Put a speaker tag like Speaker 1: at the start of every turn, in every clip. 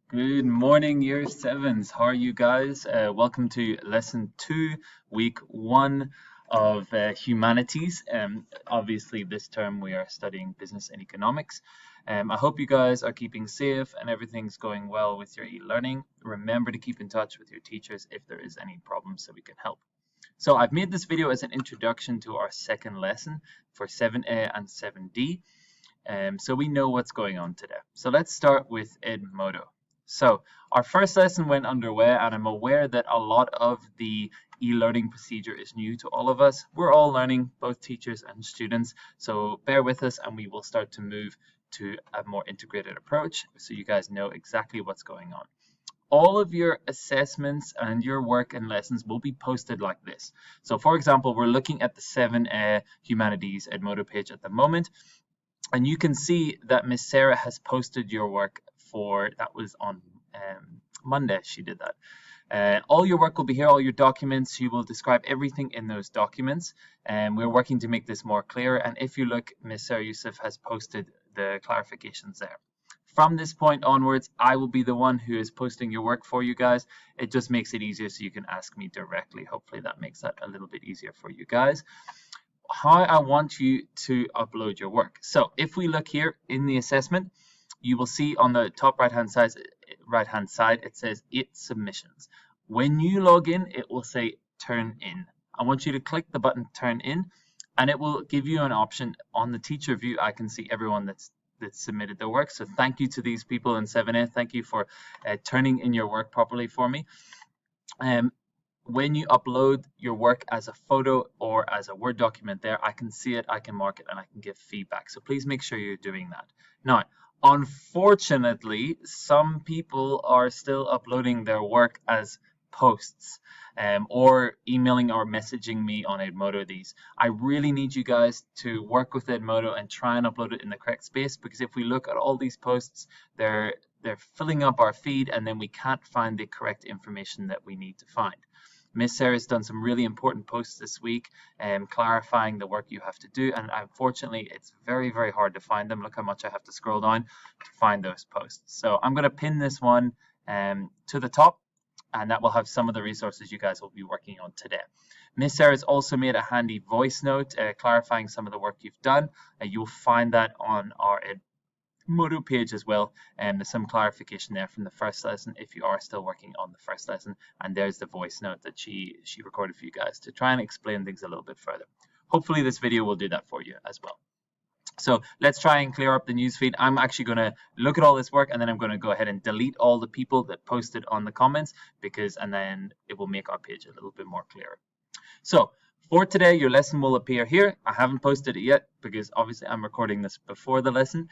Speaker 1: Good morning, year sevens. How are you guys? Welcome to lesson 2, week 1 of humanities. Obviously, this term we are studying business and economics. I hope you guys are keeping safe and everything's going well with your e-learning. Remember to keep in touch with your teachers if there is any problems so we can help. So I've made this video as an introduction to our second lesson for 7A and 7D. So we know what's going on today. So let's start with Edmodo. So our first lesson went underway, and I'm aware that a lot of the e-learning procedure is new to all of us. We're all learning, both teachers and students, so bear with us and we will start to move to a more integrated approach so you guys know exactly what's going on. All of your assessments and your work and lessons will be posted like this. So for example, we're looking at the 7A Humanities Edmodo page at the moment. And you can see that Miss Sarah has posted your work that was on Monday. She did that. All your work will be here, all your documents. She will describe everything in those documents. And we're working to make this more clear. And if you look, Miss Sarah Youssef has posted the clarifications there. From this point onwards, I will be the one who is posting your work for you guys. It just makes it easier so you can ask me directly. Hopefully that makes that a little bit easier for you guys. How I want you to upload your work. So if we look here in the assessment, you will see on the top right hand side it says 8 submissions. When you log in, it will say turn in. I want you to click the button turn in, and it will give you an option on the teacher view. I can see everyone that's submitted their work. So thank you to these people in 7A. Thank you for turning in your work properly for me. When you upload your work as a photo or as a Word document there, I can see it, I can mark it, and I can give feedback. So please make sure you're doing that. Now, unfortunately, some people are still uploading their work as posts or emailing or messaging me on Edmodo these. I really need you guys to work with Edmodo and try and upload it in the correct space, because if we look at all these posts, they're filling up our feed and then we can't find the correct information that we need to find. Miss Sarah's done some really important posts this week, clarifying the work you have to do, and unfortunately it's very, very hard to find them. Look how much I have to scroll down to find those posts. So I'm going to pin this one to the top, and that will have some of the resources you guys will be working on today. Miss Sarah's also made a handy voice note clarifying some of the work you've done. You'll find that on our Edmodo page as well, and there's some clarification there from the first lesson if you are still working on the first lesson, and there's the voice note that she recorded for you guys to try and explain things a little bit further. Hopefully this video will do that for you as well. So let's try and clear up the newsfeed. I'm actually going to look at all this work, and then I'm going to go ahead and delete all the people that posted on the comments, and then it will make our page a little bit more clear. So for today, your lesson will appear here. I haven't posted it yet because obviously I'm recording this before the lesson.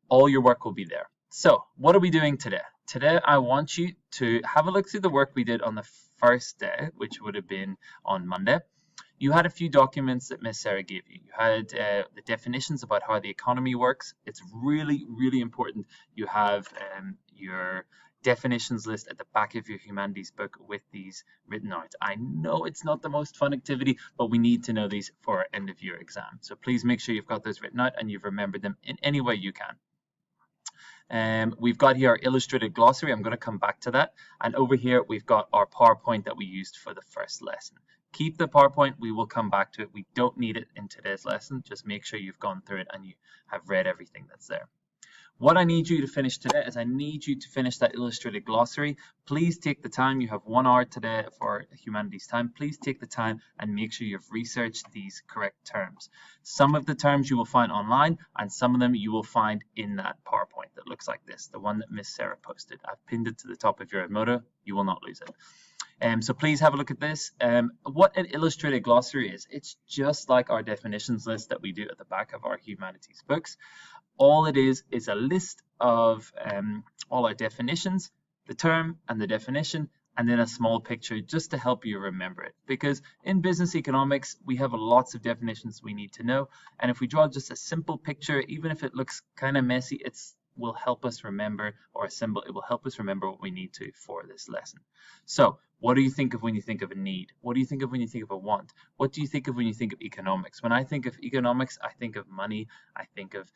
Speaker 1: All your work will be there. So what are we doing today? Today, I want you to have a look through the work we did on the first day, which would have been on Monday. You had a few documents that Miss Sarah gave you. You had the definitions about how the economy works. It's really, really important you have your definitions list at the back of your humanities book with these written out. I know it's not the most fun activity, but we need to know these for our end of year exam. So please make sure you've got those written out and you've remembered them in any way you can. We've got here our illustrated glossary. I'm going to come back to that. And over here, we've got our PowerPoint that we used for the first lesson. Keep the PowerPoint. We will come back to it. We don't need it in today's lesson. Just make sure you've gone through it and you have read everything that's there. What I need you to finish today is I need you to finish that illustrated glossary. Please take the time. You have 1 hour today for humanities time. Please take the time and make sure you've researched these correct terms. Some of the terms you will find online, and some of them you will find in that PowerPoint that looks like this, the one that Miss Sarah posted. I've pinned it to the top of your Edmodo. You will not lose it. So please have a look at this. What an illustrated glossary is, it's just like our definitions list that we do at the back of our humanities books. All it is a list of all our definitions, the term and the definition, and then a small picture just to help you remember it. Because in business economics, we have lots of definitions we need to know. And if we draw just a simple picture, even if it looks kind of messy, it will help us remember, or a symbol, it will help us remember what we need to for this lesson. So what do you think of when you think of a need? What do you think of when you think of a want? What do you think of when you think of economics? When I think of economics, I think of money. I think of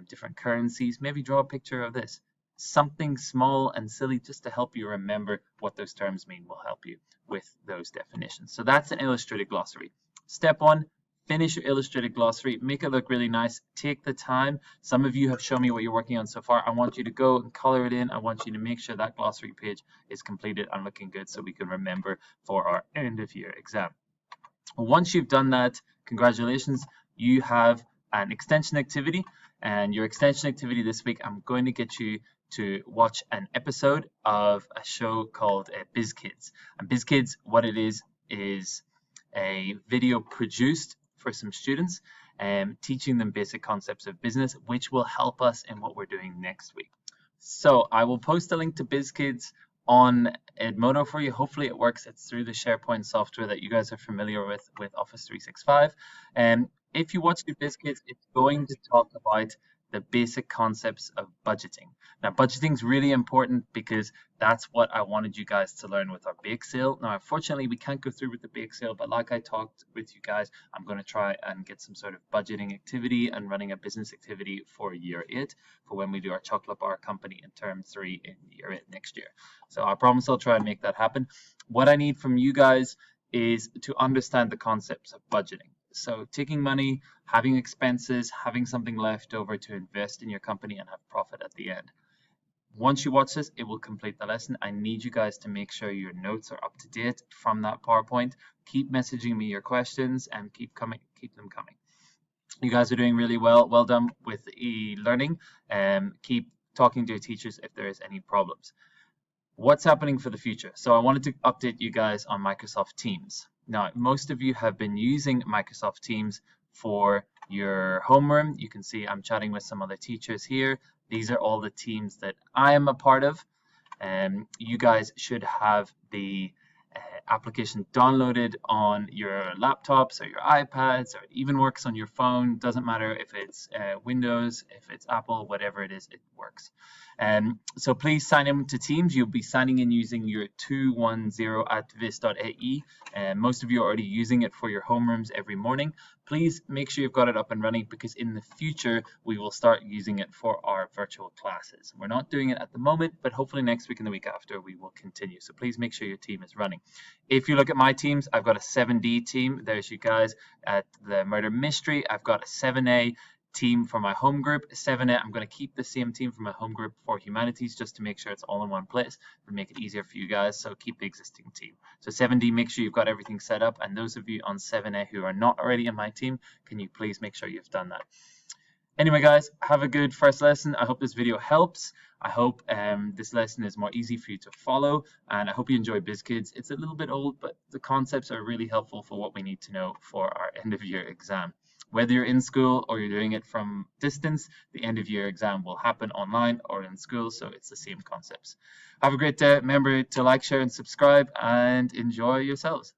Speaker 1: different currencies. Maybe draw a picture of this. something small and silly just to help you remember what those terms mean will help you with those definitions. So that's an illustrated glossary. Step 1, finish your illustrated glossary, make it look really nice, take the time. Some of you have shown me what you're working on so far. I want you to go and color it in. I want you to make sure that glossary page is completed and looking good so we can remember for our end of year exam. Once you've done that, congratulations, you have an extension activity, and your extension activity this week, I'm going to get you to watch an episode of a show called BizKids. And BizKids, what it is a video produced for some students, teaching them basic concepts of business, which will help us in what we're doing next week. So I will post a link to BizKids on Edmodo for you. Hopefully it works. It's through the SharePoint software that you guys are familiar with Office 365. And if you watch the BizKids, it's going to talk about the basic concepts of budgeting. Now, budgeting is really important because that's what I wanted you guys to learn with our bake sale. Now, unfortunately, we can't go through with the bake sale, but like I talked with you guys, I'm going to try and get some sort of budgeting activity and running a business activity for year 8 for when we do our chocolate bar company in term 3 in year 8 next year. So I promise I'll try and make that happen. What I need from you guys is to understand the concepts of budgeting. So taking money, having expenses, having something left over to invest in your company and have profit at the end. Once you watch this, it will complete the lesson. I need you guys to make sure your notes are up to date from that PowerPoint. Keep messaging me your questions and keep them coming. You guys are doing really well. Well done with e-learning. Keep talking to your teachers if there is any problems. What's happening for the future? So I wanted to update you guys on Microsoft Teams. Now, most of you have been using Microsoft Teams for your homeroom. You can see I'm chatting with some other teachers here. These are all the teams that I am a part of. You guys should have the application downloaded on your laptops or your iPads, or it even works on your phone. Doesn't matter if it's Windows, if it's Apple, whatever it is, it works. So please sign in to Teams. You'll be signing in using your 210@vis.ie. Most of you are already using it for your homerooms every morning. Please make sure you've got it up and running, because in the future we will start using it for our virtual classes. We're not doing it at the moment, but hopefully next week and the week after we will continue. So please make sure your team is running. If you look at my teams, I've got a 7D team. There's you guys at the Murder Mystery. I've got a 7A team for my home group. 7A, I'm going to keep the same team for my home group for humanities just to make sure it's all in one place and make it easier for you guys. So keep the existing team. So 7D, make sure you've got everything set up. And those of you on 7A who are not already in my team, can you please make sure you've done that? Anyway, guys, have a good first lesson. I hope this video helps. I hope this lesson is more easy for you to follow, and I hope you enjoy BizKids. It's a little bit old, but the concepts are really helpful for what we need to know for our end of year exam. Whether you're in school or you're doing it from distance, the end of year exam will happen online or in school, so it's the same concepts. Have a great day. Remember to like, share, and subscribe, and enjoy yourselves.